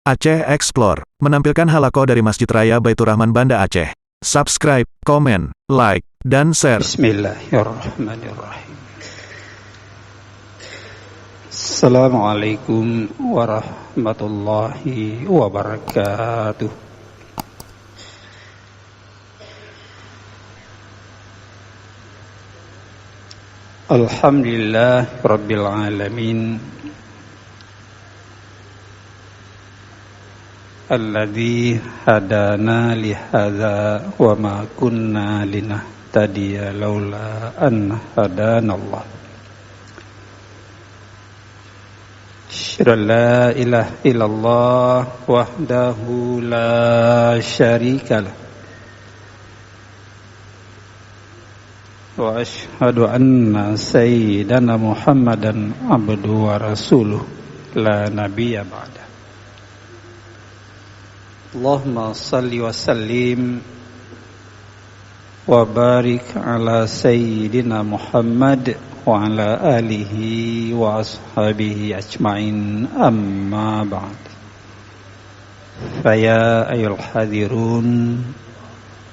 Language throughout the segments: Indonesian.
Aceh Explore menampilkan halaqah dari Masjid Raya Baitur Rahman Banda Aceh. Subscribe, komen, like, dan share. Bismillahirrahmanirrahim. Assalamualaikum warahmatullahi wabarakatuh. Alhamdulillah Rabbil Alamin, alladzi hadana lihadza wa ma kunna linahtadiya laula an hadanallah. Asyhadu an la ilaha illallah wahdahu la syarikalah wa asyhadu anna sayyidana Muhammadan abduhu wa rasuluh la nabiyya ba'da. Allahumma salli wa sallim wa barik ala sayyidina Muhammad wa ala alihi wa ashabihi ajma'in, amma ba'd. Faya ayyuhal hadirun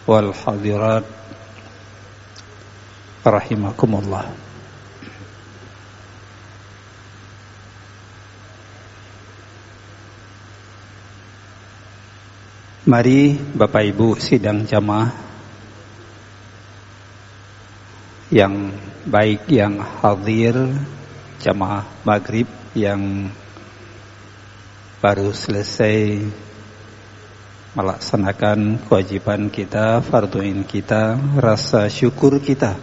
wal hadirat rahimakumullah. Mari Bapak Ibu sidang jamaah yang baik yang hadir, jamaah maghrib yang baru selesai melaksanakan kewajiban kita, fardhu'ain kita, rasa syukur kita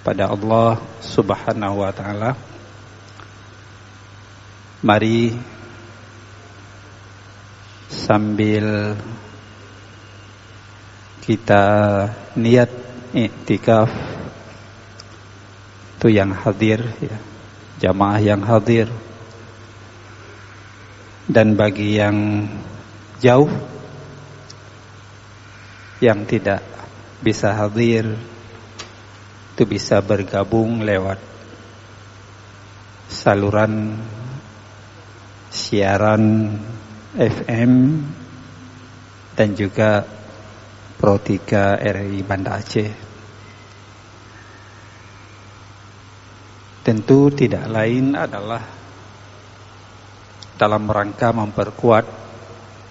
pada Allah Subhanahu wa taala. Mari sambil kita niat iktikaf, itu yang hadir ya, jamaah yang hadir, dan bagi yang jauh yang tidak bisa hadir, itu bisa bergabung lewat saluran siaran FM dan juga Pro 3 RRI Banda Aceh. Tentu tidak lain adalah dalam rangka memperkuat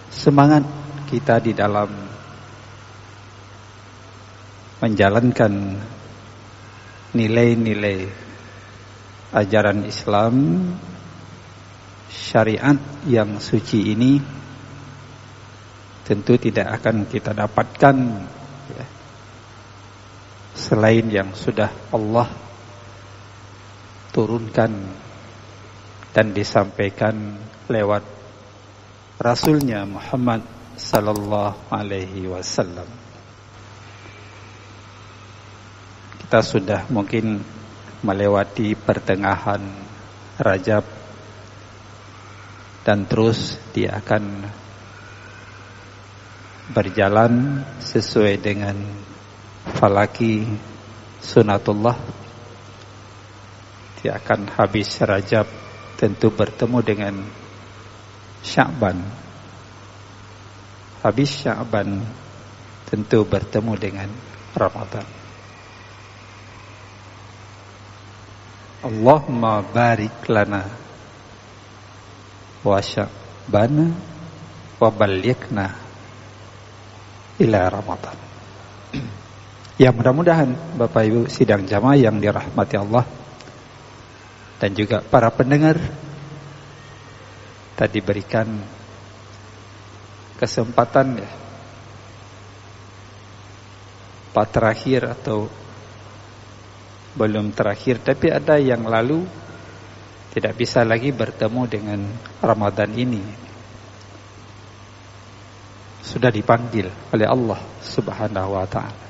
semangat kita di dalam menjalankan nilai-nilai ajaran Islam, syariat yang suci ini. Tentu tidak akan kita dapatkan ya, selain yang sudah Allah turunkan dan disampaikan lewat Rasulnya Muhammad sallallahu alaihi wasallam. Kita sudah mungkin melewati pertengahan Rajab, dan terus dia akan berjalan sesuai dengan falaki sunatullah. Dia akan habis Rajab, tentu bertemu dengan Sya'ban. Habis Sya'ban tentu bertemu dengan Ramadan. Allahumma barik lana wa Sya'bana wa ballighna ila Ramadan. Ya, mudah-mudahan Bapak Ibu sidang jamaah yang dirahmati Allah dan juga para pendengar tadi berikan kesempatan ya, Pak terakhir atau belum terakhir, tapi ada yang lalu tidak bisa lagi bertemu dengan Ramadan ini. Sudah dipanggil oleh Allah Subhanahu wa ta'ala.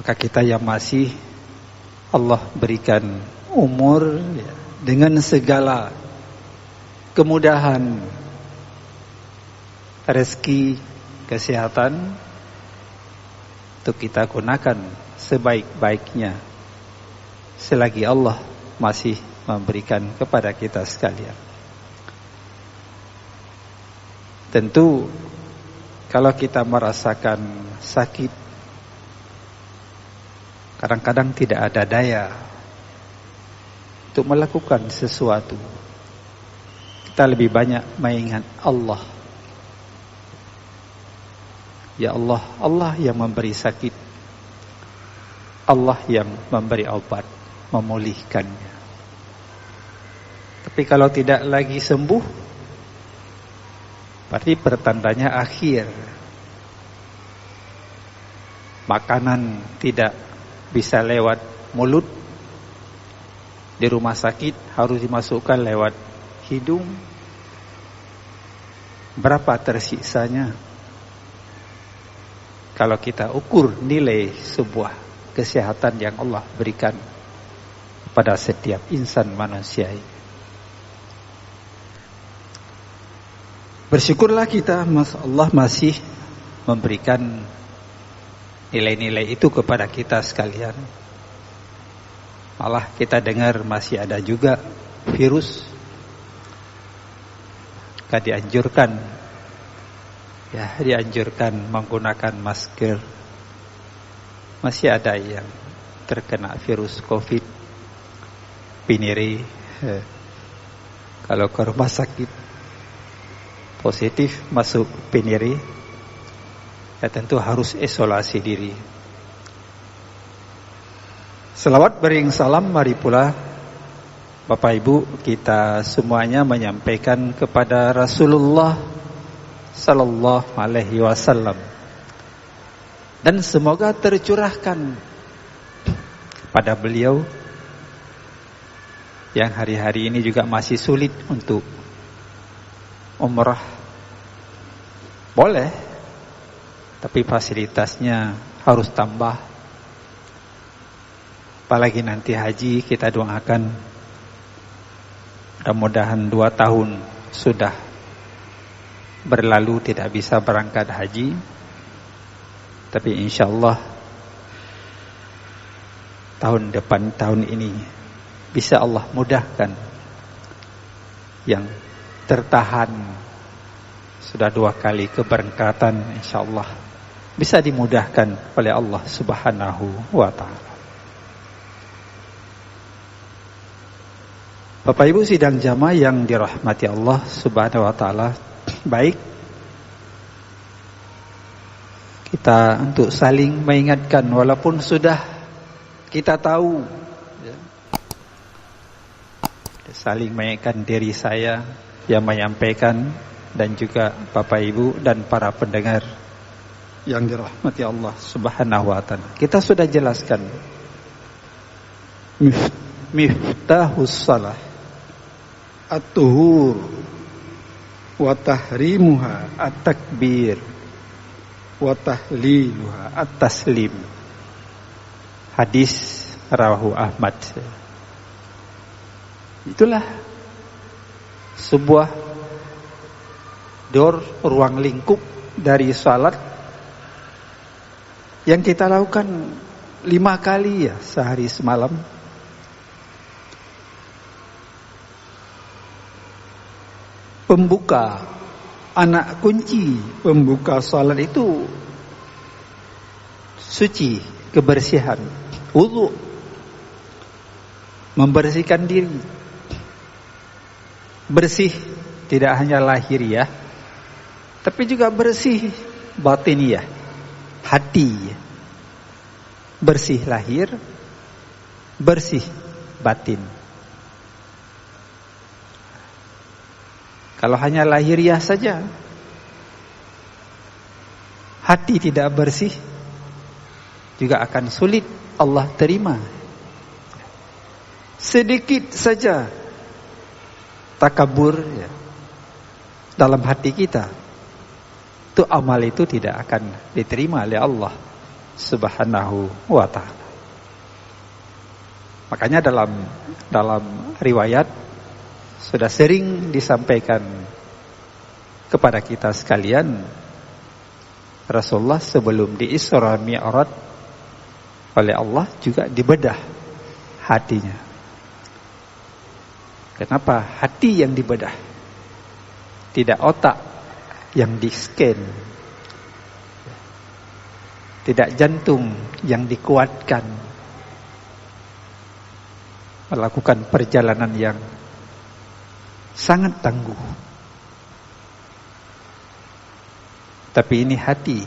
Maka kita yang masih Allah berikan umur ya, dengan segala kemudahan, rezeki, kesehatan, untuk kita gunakan sebaik-baiknya selagi Allah masih memberikan kepada kita sekalian. Tentu kalau kita merasakan sakit, kadang-kadang tidak ada daya untuk melakukan sesuatu. Kita lebih banyak mengingat Allah. Ya Allah, Allah yang memberi sakit, Allah yang memberi obat, memulihkannya. Tapi kalau tidak lagi sembuh, berarti pertandanya akhir. Makanan tidak bisa lewat mulut, di rumah sakit harus dimasukkan lewat hidung. Berapa tersiksanya kalau kita ukur nilai sebuah kesehatan yang Allah berikan pada setiap insan manusia ini. Bersyukurlah kita, Allah masih memberikan nilai-nilai itu kepada kita sekalian. Malah kita dengar masih ada juga virus. Maka dianjurkan menggunakan masker. Masih ada yang terkena virus COVID, piniri. Kalau ke rumah sakit positif masuk piniri, ya tentu harus isolasi diri. Selawat bering salam, mari pula Bapak Ibu kita semuanya menyampaikan kepada Rasulullah sallallahu alaihi wasallam, dan semoga tercurahkan pada beliau yang hari-hari ini juga masih sulit untuk umrah. Boleh, tapi fasilitasnya harus tambah. Apalagi nanti haji, kita doakan mudah-mudahan 2 tahun sudah berlalu tidak bisa berangkat haji, tapi insyaallah tahun depan, tahun ini bisa Allah mudahkan. Yang tertahan sudah 2 kali keberangkatan, insyaallah bisa dimudahkan oleh Allah Subhanahu wa ta'ala. Bapak Ibu sidang jamaah yang dirahmati Allah Subhanahu wa ta'ala, baik kita untuk saling mengingatkan walaupun sudah kita tahu, ya. Saling mengingatkan diri saya yang menyampaikan, dan juga Bapak Ibu dan para pendengar yang dirahmati Allah Subhanahu wa ta'ala. Kita sudah jelaskan miftahus salah at-tuhur wa tahrimuha at-takbir wa tahliluha at-taslim. Hadis rawahu Ahmad. Itulah sebuah ruang lingkup dari salat yang kita lakukan 5 kali ya sehari semalam. Pembuka, anak kunci pembuka salat itu suci, kebersihan, wudu, membersihkan diri. Bersih tidak hanya lahiriah, tapi juga bersih batiniah, hati. Bersih lahir, bersih batin. Kalau hanya lahiriah saja, hati tidak bersih, juga akan sulit Allah terima. Sedikit saja takabur ya, dalam hati kita, itu amal itu tidak akan diterima oleh Allah Subhanahu wa ta'ala. Makanya dalam riwayat sudah sering disampaikan kepada kita sekalian, Rasulullah sebelum di Isra Mi'raj oleh Allah juga dibedah hatinya. Kenapa hati yang dibedah? Tidak otak yang di-scan, tidak jantung yang dikuatkan, melakukan perjalanan yang sangat tangguh. Tapi ini hati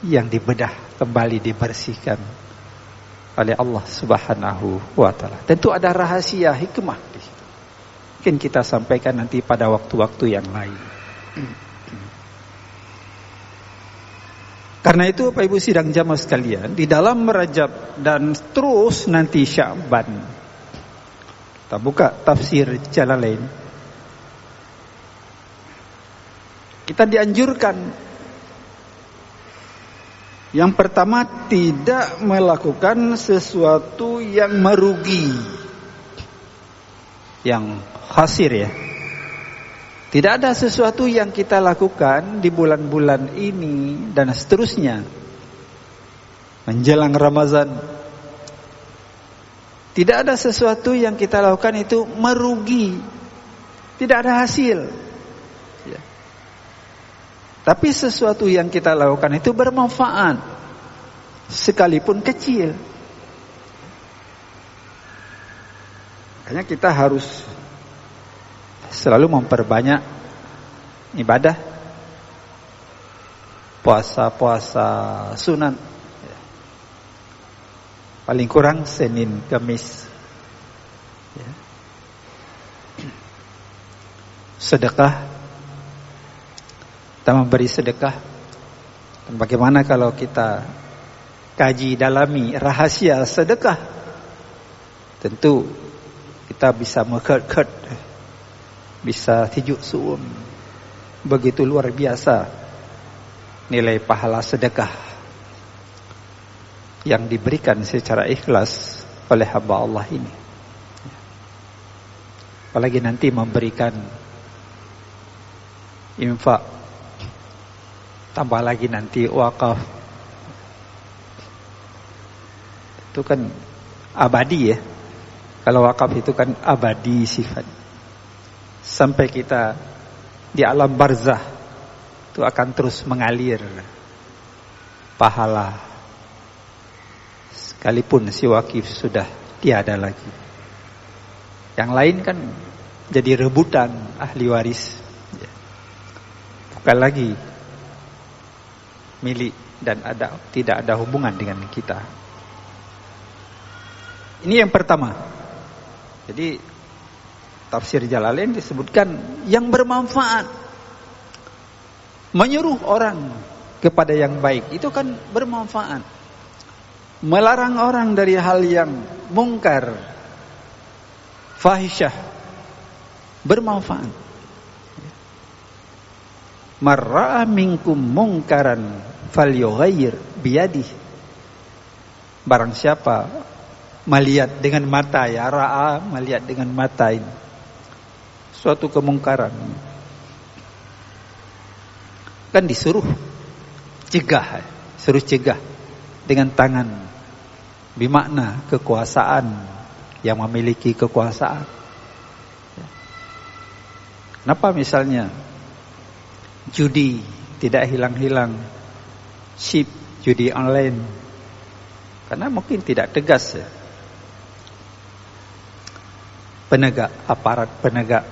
yang dibedah kembali, dibersihkan oleh Allah Subhanahu wa taala. Tentu ada rahasia hikmah di situ. Mungkin kita sampaikan nanti pada waktu-waktu yang lain. Karena itu Bapak Ibu sidang jamaah sekalian, di dalam Rajab dan terus nanti Sya'ban, kita buka tafsir Jalalain, kita dianjurkan yang pertama, tidak melakukan sesuatu yang merugi, yang khasir ya. Tidak ada sesuatu yang kita lakukan di bulan-bulan ini dan seterusnya menjelang Ramadan. Tidak ada sesuatu yang kita lakukan itu merugi, tidak ada hasil ya. Tapi sesuatu yang kita lakukan itu bermanfaat, sekalipun kecil. Makanya kita harus selalu memperbanyak ibadah, puasa-puasa sunat, paling kurang Senin Kamis ya. Sedekah, kita memberi sedekah. Dan bagaimana kalau kita kaji dalami rahasia sedekah, tentu kita bisa mengkert, bisa tijuk suun. Begitu luar biasa nilai pahala sedekah yang diberikan secara ikhlas oleh hamba Allah ini. Apalagi nanti memberikan infak, tambah lagi nanti wakaf, itu kan abadi ya. Kalau wakaf itu kan abadi sifat, sampai kita di alam barzah itu akan terus mengalir pahala, sekalipun si wakif sudah tiada lagi. Yang lain kan jadi rebutan ahli waris, bukan lagi milik dan tidak ada hubungan dengan kita. Ini yang pertama. Jadi tafsir Jalalain disebutkan yang bermanfaat, menyuruh orang kepada yang baik, itu kan bermanfaat. Melarang orang dari hal yang mungkar, fahisyah, bermanfaat. Marra'a minkum mungkaran falyughayyir biyadih. Barang siapa melihat dengan mata, ya ra'a, melihat dengan mata ini suatu kemungkaran, kan disuruh cegah, suruh cegah dengan tangan, bermakna kekuasaan, yang memiliki kekuasaan. Kenapa misalnya judi tidak hilang-hilang, chip judi online? Karena mungkin tidak tegas ya. Aparat penegak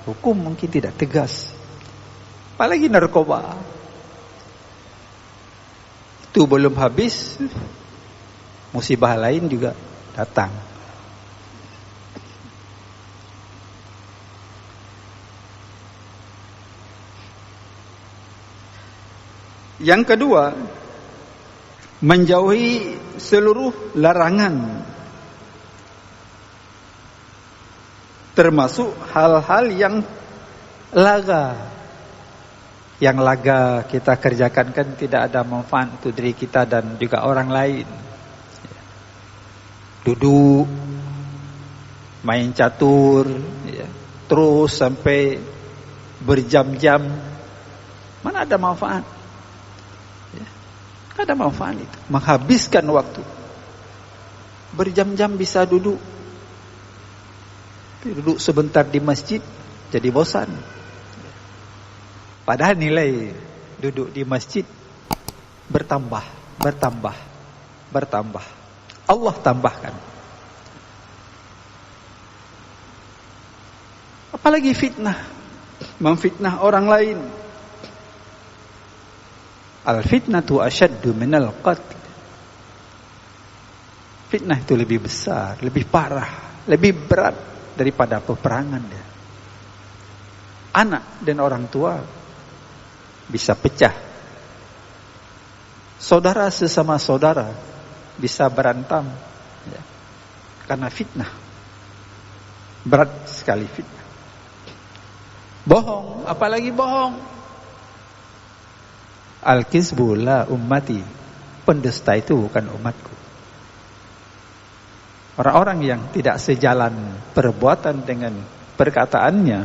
hukum mungkin tidak tegas. Apalagi narkoba. Itu belum habis, musibah lain juga datang. Yang kedua, menjauhi seluruh larangan, termasuk hal-hal yang laga. Yang laga kita kerjakan kan tidak ada manfaat untuk diri kita dan juga orang lain. Duduk, main catur, ya, terus sampai berjam-jam, mana ada manfaat? Ya, ada manfaat itu, menghabiskan waktu. Berjam-jam bisa duduk sebentar di masjid jadi bosan. Padahal nilai duduk di masjid bertambah, bertambah, bertambah. Allah tambahkan. Apalagi fitnah, memfitnah orang lain. Al-fitnatu asyaddu minal qatl. Fitnah itu lebih besar, lebih parah, lebih berat daripada peperangan dia. Anak dan orang tua bisa pecah. Saudara sesama saudara bisa berantem, ya, karena fitnah. Berat sekali fitnah. Bohong, apalagi bohong. Al-kizbu la ummati. Pendusta itu bukan umatku. Orang-orang yang tidak sejalan perbuatan dengan perkataannya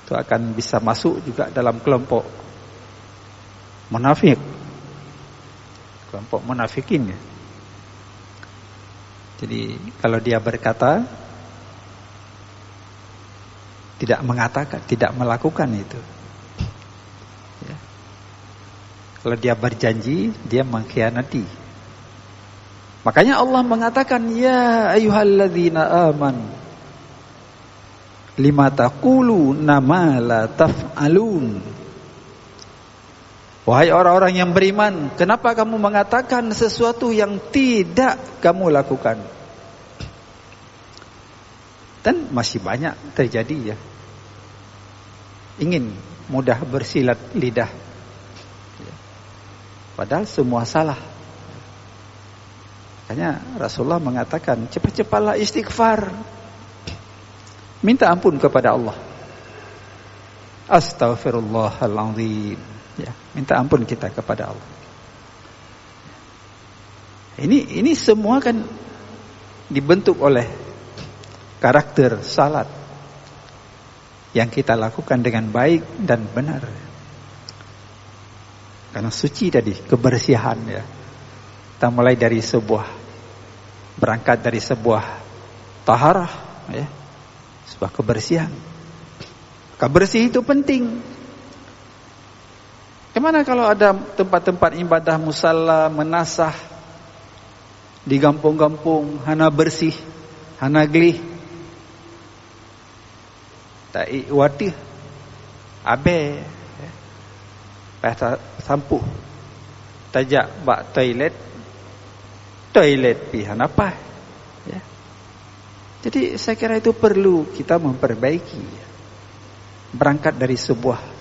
itu akan bisa masuk juga dalam kelompok munafik. Kelompok munafikin ya. Jadi kalau dia berkata, tidak mengatakan, tidak melakukan itu. Ya. Kalau dia berjanji, dia mengkhianati. Makanya Allah mengatakan, ya ayyuhalladzina amanu lima taquluna ma la taf'alun. Wahai orang-orang yang beriman, kenapa kamu mengatakan sesuatu yang tidak kamu lakukan? Dan masih banyak terjadi ya. Ingin mudah bersilat lidah, padahal semua salah. Makanya Rasulullah mengatakan, cepat-cepatlah istighfar, minta ampun kepada Allah. Astaghfirullahaladzim. Ya, minta ampun kita kepada Allah. Ini semua kan dibentuk oleh karakter salat yang kita lakukan dengan baik dan benar. Karena suci tadi, kebersihan ya. Kita mulai dari berangkat dari sebuah taharah ya, sebuah kebersihan. Kebersihan itu penting. Gimana kalau ada tempat-tempat ibadah musalla, menasah di kampung-kampung, hana bersih, hana glih, tak iwati, abe, sampuh, tajak bak toilet pi hana apa, ya. Jadi saya kira itu perlu kita memperbaiki, berangkat dari sebuah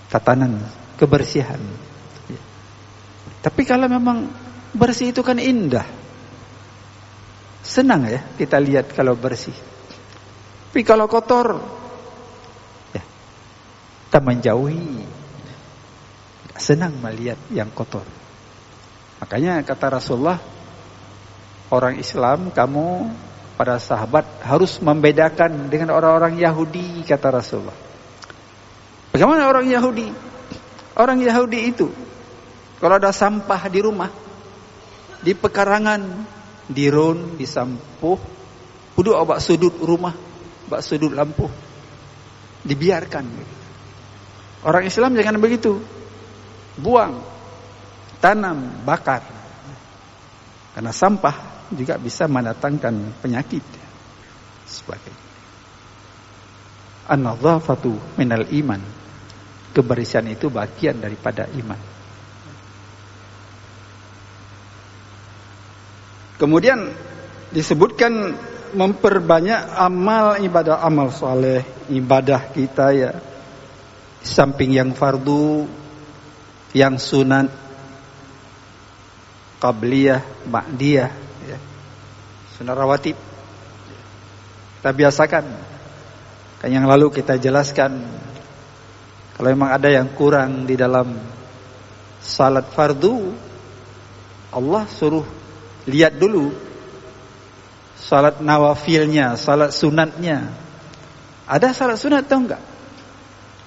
tatanan kebersihan. Tapi kalau memang bersih itu kan indah, senang ya kita lihat kalau bersih. Tapi kalau kotor, ya kita menjauhi. Tidak senang melihat yang kotor. Makanya kata Rasulullah, orang Islam kamu para sahabat harus membedakan dengan orang-orang Yahudi, kata Rasulullah. Bagaimana orang Yahudi? Orang Yahudi itu kalau ada sampah di rumah, di pekarangan, di ron, di sampuh, kudu bak sudut rumah, bak sudut lampu, dibiarkan. Orang Islam jangan begitu. Buang, tanam, bakar. Karena sampah juga bisa mendatangkan penyakit. Sebagainya. An-nadhafatu minal iman. Kebersihan itu bagian daripada iman. Kemudian disebutkan memperbanyak amal ibadah, amal soleh, ibadah kita ya. Samping yang fardu, yang sunat, qabliyah, ba'diyah, ya. Sunat rawatib. Kita biasakan. Kan yang lalu kita jelaskan. Kalau memang ada yang kurang di dalam salat fardu, Allah suruh lihat dulu salat nawafilnya, salat sunatnya. Ada salat sunat atau enggak?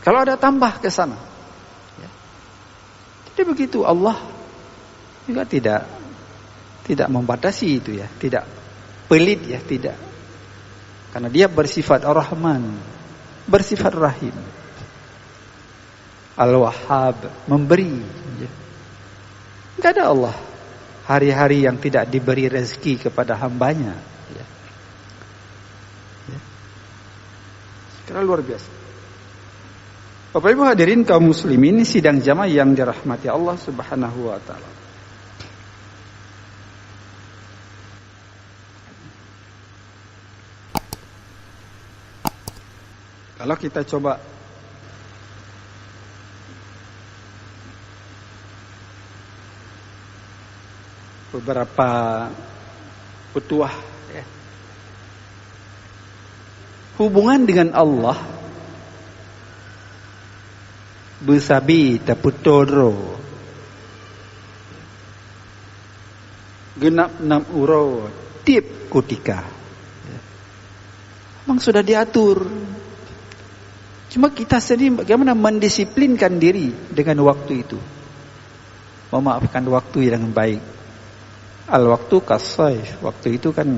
Kalau ada tambah ke sana. Ya. Jadi begitu Allah juga tidak membatasi itu ya, tidak pelit ya, tidak. Karena dia bersifat Ar-Rahman. bersifat rahim. Al-Wahhab, memberi. Enggak ada Allah hari-hari yang tidak diberi rezeki kepada hambanya. Karena luar biasa. Bapak Ibu hadirin kaum muslimin, sidang jamaah yang dirahmati Allah Subhanahu wa taala. Kalau kita coba beberapa petuah ya, hubungan dengan Allah besabi taputoro genap 6 uro tiap kutika. Memang sudah diatur. Cuma kita sendiri bagaimana mendisiplinkan diri dengan waktu itu. Memaafkan waktu dengan baik. Al-waktu kasayf. Waktu itu kan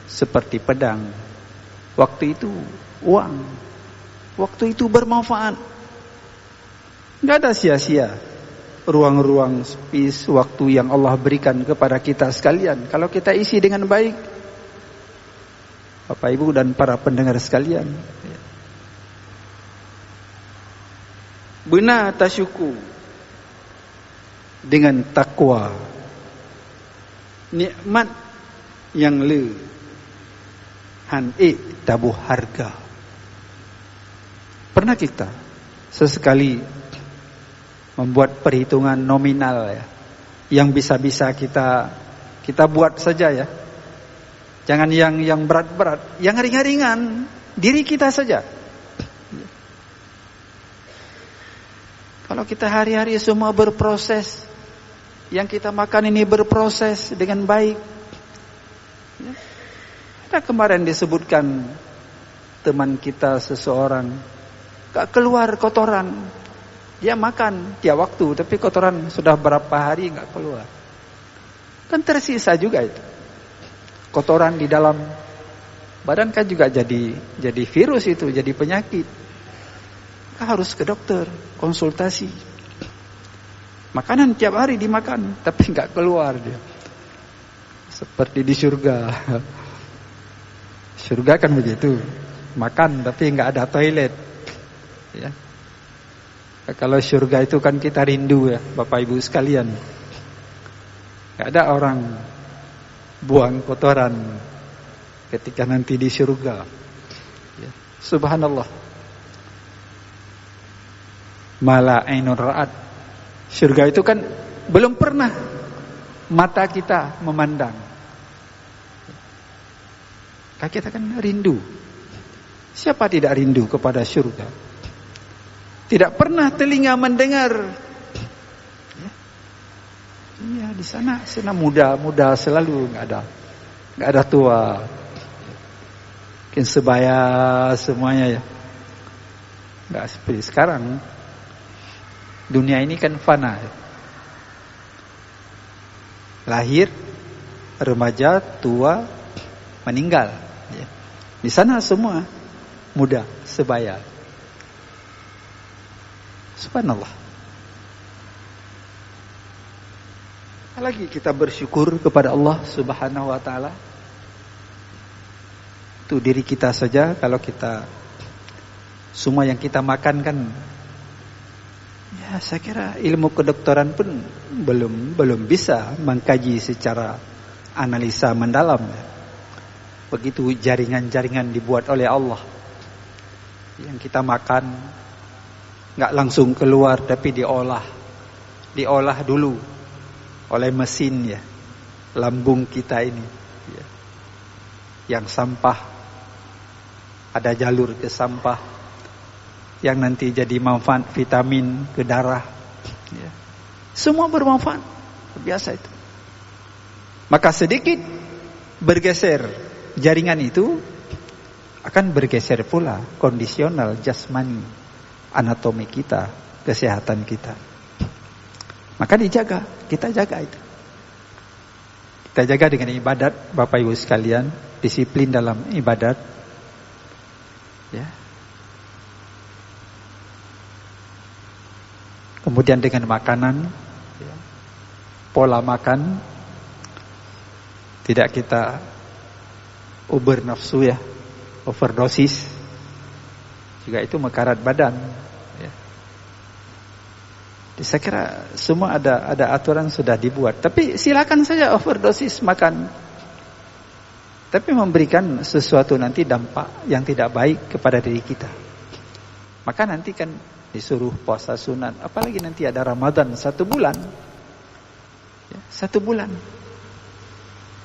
seperti pedang. Waktu itu uang. Waktu itu bermanfaat. Tidak ada sia-sia. Ruang-ruang space, waktu yang Allah berikan kepada kita sekalian. Kalau kita isi dengan baik. Bapak Ibu dan para pendengar sekalian. Benar tasyuku dengan takwa, nikmat yang le han tabuh harga. Pernah kita sesekali membuat perhitungan nominal ya, yang bisa-bisa kita buat saja ya. Jangan yang berat-berat, yang ringan-ringan, diri kita saja. Kalau kita hari-hari semua berproses, yang kita makan ini berproses dengan baik. Ya. Ada kemarin disebutkan teman kita seseorang gak keluar kotoran. Dia makan tiap waktu, tapi kotoran sudah berapa hari gak keluar. Kan tersisa juga itu. Kotoran di dalam badan kan juga jadi virus itu, jadi penyakit. Harus ke dokter, konsultasi. Makanan tiap hari dimakan, tapi nggak keluar dia. Seperti di surga. Surga kan begitu, makan tapi nggak ada toilet. Ya. Kalau surga itu kan kita rindu ya, Bapak Ibu sekalian. Nggak ada orang buang kotoran ketika nanti di surga. Ya. Subhanallah. Mala ainun ra'at. Surga itu kan belum pernah mata kita memandang. Kita kan rindu. Siapa tidak rindu kepada surga? Tidak pernah telinga mendengar. Iya, di sana muda selalu, nggak ada tua. Mungkin sebaya semuanya ya. Nggak seperti sekarang. Dunia ini kan fana. Lahir, remaja, tua, meninggal. Di sana semua muda, sebaya. Subhanallah. Apalagi kita bersyukur kepada Allah Subhanahu wa taala. Itu diri kita saja, kalau kita semua yang kita makan kan, ya saya kira ilmu kedokteran pun belum bisa mengkaji secara analisa mendalam. Begitu jaringan-jaringan dibuat oleh Allah. Yang kita makan nggak langsung keluar, tapi diolah dulu oleh mesin ya, lambung kita ini ya. Yang sampah ada jalur ke sampah, yang nanti jadi manfaat vitamin ke darah ya. Semua bermanfaat, biasa itu. Maka sedikit bergeser jaringan itu, akan bergeser pula kondisional jasmani, anatomi kita, kesehatan kita. Maka kita jaga itu. Kita jaga dengan ibadat, Bapak Ibu sekalian, disiplin dalam ibadat. Ya. Kemudian dengan makanan, pola makan, tidak kita uber nafsu ya, overdosis, juga itu mekarat badan. Ya. Jadi saya kira semua ada aturan sudah dibuat. Tapi silakan saja overdosis makan, tapi memberikan sesuatu nanti dampak yang tidak baik kepada diri kita. Maka nanti kan disuruh puasa sunat, apalagi nanti ada Ramadan 1 bulan, ya, 1 bulan,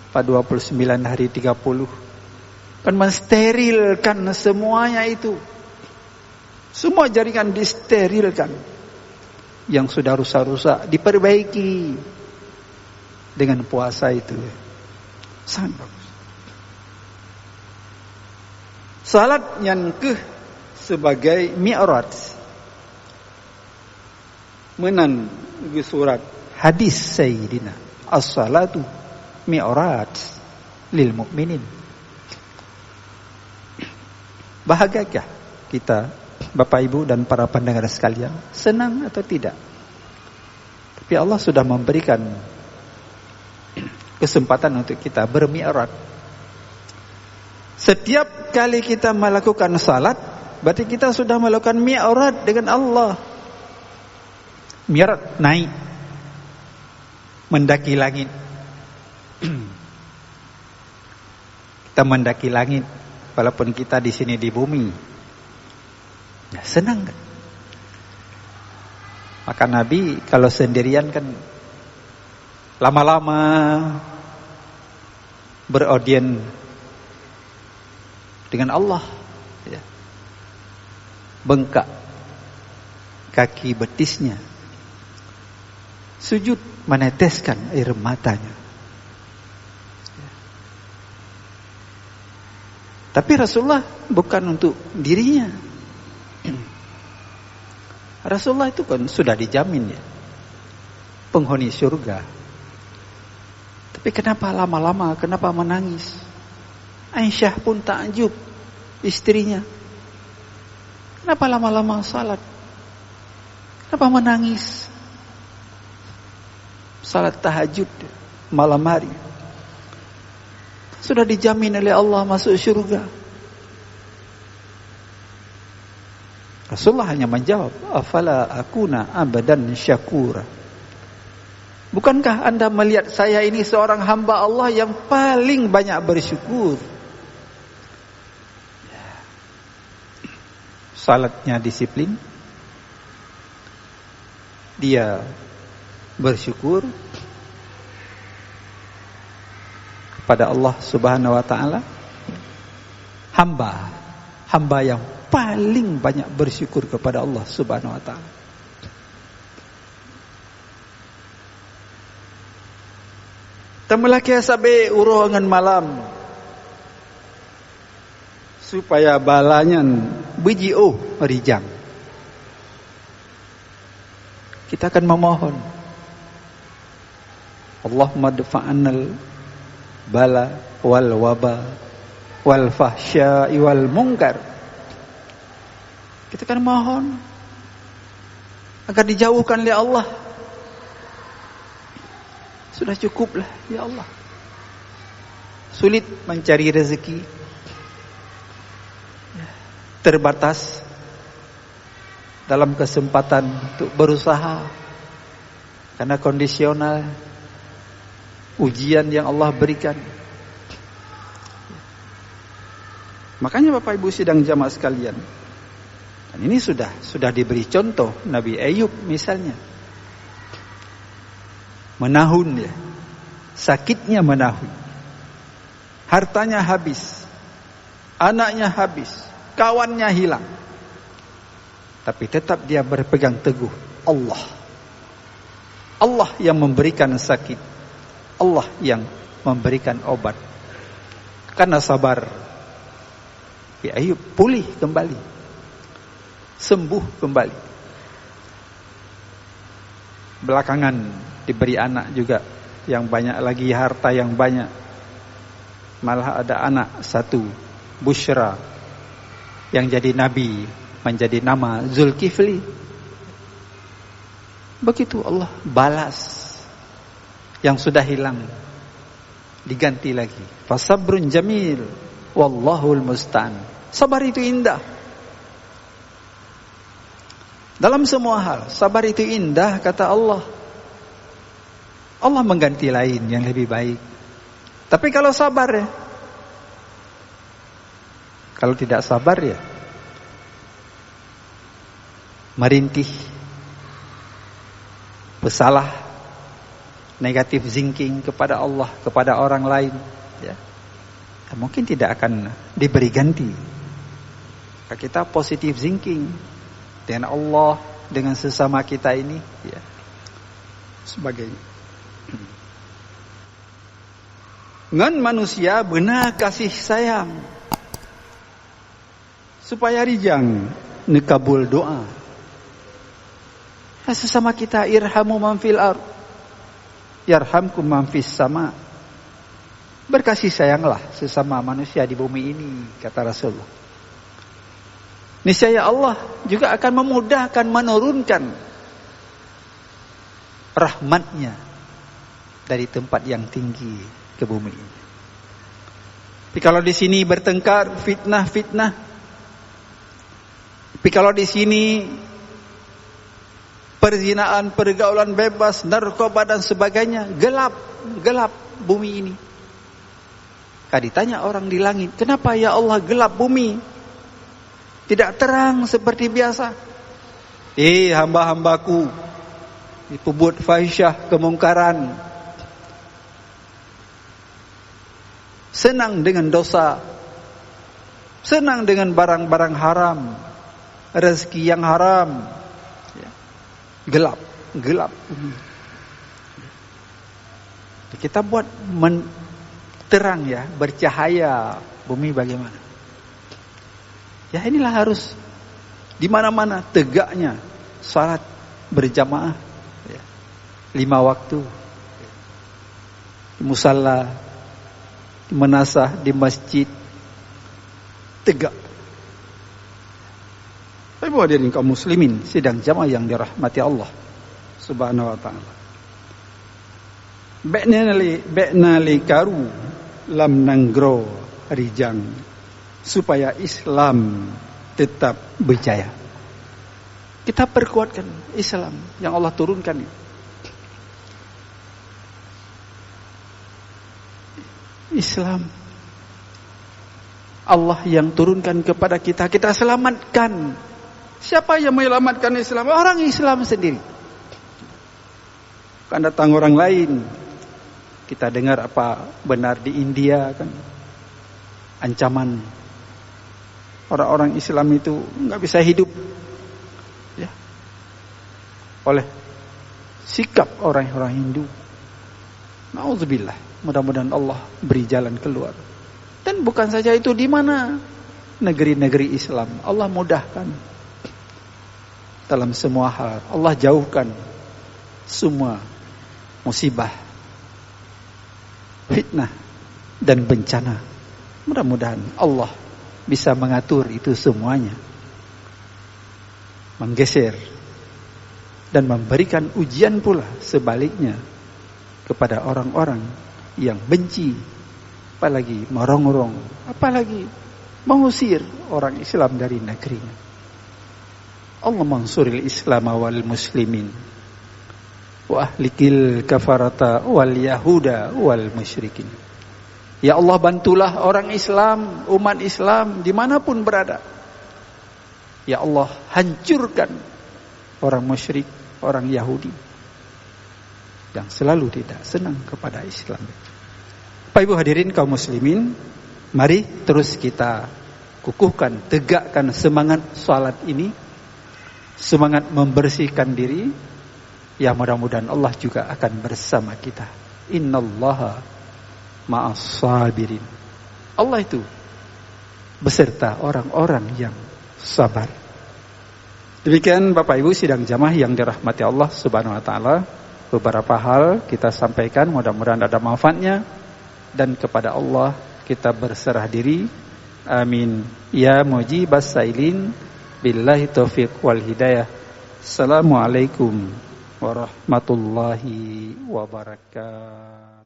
29 hari 30, kan mensterilkan semuanya itu, semua jaringan disterilkan, yang sudah rusak-rusak diperbaiki dengan puasa itu, sangat bagus. Salat yang sebagai mi'raj, menan surat hadis Sayyidina, as-salatu mi'raj lil mu'minin. Bahagiakah kita, Bapak Ibu dan para pendengar sekalian, senang atau tidak? Tapi Allah sudah memberikan kesempatan untuk kita bermi'raj. Setiap kali kita melakukan salat, berarti kita sudah melakukan mi'raj dengan Allah. Mi'raj, naik, mendaki langit. Kita mendaki langit, walaupun kita di sini di bumi. Ya, senang kan? Maka Nabi kalau sendirian kan lama-lama beraudien dengan Allah, ya. Bengkak kaki betisnya, sujud meneteskan air matanya. Tapi Rasulullah bukan untuk dirinya. Rasulullah itu kan sudah dijamin ya, penghuni surga. Tapi kenapa lama-lama, kenapa menangis? Aisyah pun takjub, istrinya. Kenapa lama-lama salat? Kenapa menangis? Salat tahajud malam hari. Sudah dijamin oleh Allah masuk surga. Rasulullah hanya menjawab, afala akuna abadan syakura. Bukankah anda melihat saya ini seorang hamba Allah yang paling banyak bersyukur? Salatnya disiplin, dia bersyukur kepada Allah Subhanahu wa taala. Hamba yang paling banyak bersyukur kepada Allah Subhanahu wa taala. Tamalaki sabe uruhangan malam supaya balanya biji rijang. Kita akan memohon, Allahumma dfa'annal bala wal waba wal fahsya'i wal munkar. Kita akan mohon agar dijauhkan oleh Allah. Sudah cukuplah ya Allah. Sulit mencari rezeki, terbatas dalam kesempatan untuk berusaha karena kondisional ujian yang Allah berikan. Makanya Bapak Ibu sidang jamaah sekalian, dan ini sudah diberi contoh Nabi Ayub misalnya, menahun ya, sakitnya menahun, hartanya habis, anaknya habis, kawannya hilang, tapi tetap dia berpegang teguh Allah. Allah yang memberikan sakit, Allah yang memberikan obat. Karena sabar, ya Ayub pulih kembali, sembuh kembali. Belakangan diberi anak juga yang banyak lagi, harta yang banyak. Malah ada anak satu, Bushra, yang jadi nabi, menjadi nama Zulkifli. Begitu Allah balas yang sudah hilang, diganti lagi. Fasabrun jamil wallahul musta'an. Sabar itu indah. Dalam semua hal, sabar itu indah, kata Allah. Allah mengganti lain yang lebih baik. Tapi kalau sabar ya, kalau tidak sabar ya, merintih, pesalah, negatif thinking kepada Allah, kepada orang lain, ya, mungkin tidak akan diberi ganti. Kita positif thinking dengan Allah, dengan sesama kita ini, ya, sebagainya. Dengan manusia benar kasih sayang, supaya rijang nekabul doa. Sesama kita, irhamu man fil ardh yarhamkum man fis sama. Berkasih sayanglah sesama manusia di bumi ini, kata Rasulullah. Niscaya Allah juga akan memudahkan menurunkan rahmatnya dari tempat yang tinggi ke bumi ini. Tapi kalau di sini bertengkar, fitnah. Tapi kalau di sini perzinaan, pergaulan bebas, narkoba dan sebagainya, gelap bumi ini. Kalau ditanya orang di langit, kenapa ya Allah gelap bumi? Tidak terang seperti biasa. Hamba-hambaku dipubut fahisyah, kemungkaran, senang dengan dosa, senang dengan barang-barang haram, rezeki yang haram, gelap. Kita buat terang ya, bercahaya bumi bagaimana? Ya inilah harus di mana-mana tegaknya salat berjamaah, ya, 5 waktu, di musalla, di manasah, di masjid, tegak. Tapi hadirin kaum muslimin sidang jamaah yang dirahmati Allah Subhanahu wa taala. Be'na li karu lam nanggro rijang, supaya Islam tetap berjaya. Kita perkuatkan Islam yang Allah turunkan. Islam Allah yang turunkan kepada kita, kita selamatkan. Siapa yang menyelamatkan Islam? Orang Islam sendiri. Kan datang orang lain. Kita dengar apa benar di India kan, ancaman orang-orang Islam itu nggak bisa hidup, ya, oleh sikap orang-orang Hindu. Nauzubillah. Mudah-mudahan Allah beri jalan keluar. Dan bukan saja itu, di mana negeri-negeri Islam Allah mudahkan dalam semua hal. Allah jauhkan semua musibah, fitnah dan bencana. Mudah-mudahan Allah bisa mengatur itu semuanya, menggeser dan memberikan ujian pula sebaliknya kepada orang-orang yang benci, apalagi merongrong, apalagi mengusir orang Islam dari negerinya. Allah mansuril Islam wal muslimin wa ahlikil kafarata wal yahuda wal musyrikin. Ya Allah, bantulah orang Islam, umat Islam dimanapun berada. Ya Allah, hancurkan orang musyrik, orang Yahudi yang selalu tidak senang kepada Islam. Bapak Ibu hadirin kaum muslimin, mari terus kita kukuhkan, tegakkan semangat salat ini, semangat membersihkan diri. Ya mudah-mudahan Allah juga akan bersama kita. Innallaha ma'as sabirin. Allah itu beserta orang-orang yang sabar. Demikian Bapak Ibu sidang jamaah yang dirahmati Allah Subhanahu wa taala. Beberapa hal kita sampaikan, mudah-mudahan ada manfaatnya, dan kepada Allah kita berserah diri. Amin. Ya mujibas sailin, billahi taufiq wal hidayah. Assalamualaikum warahmatullahi wabarakatuh.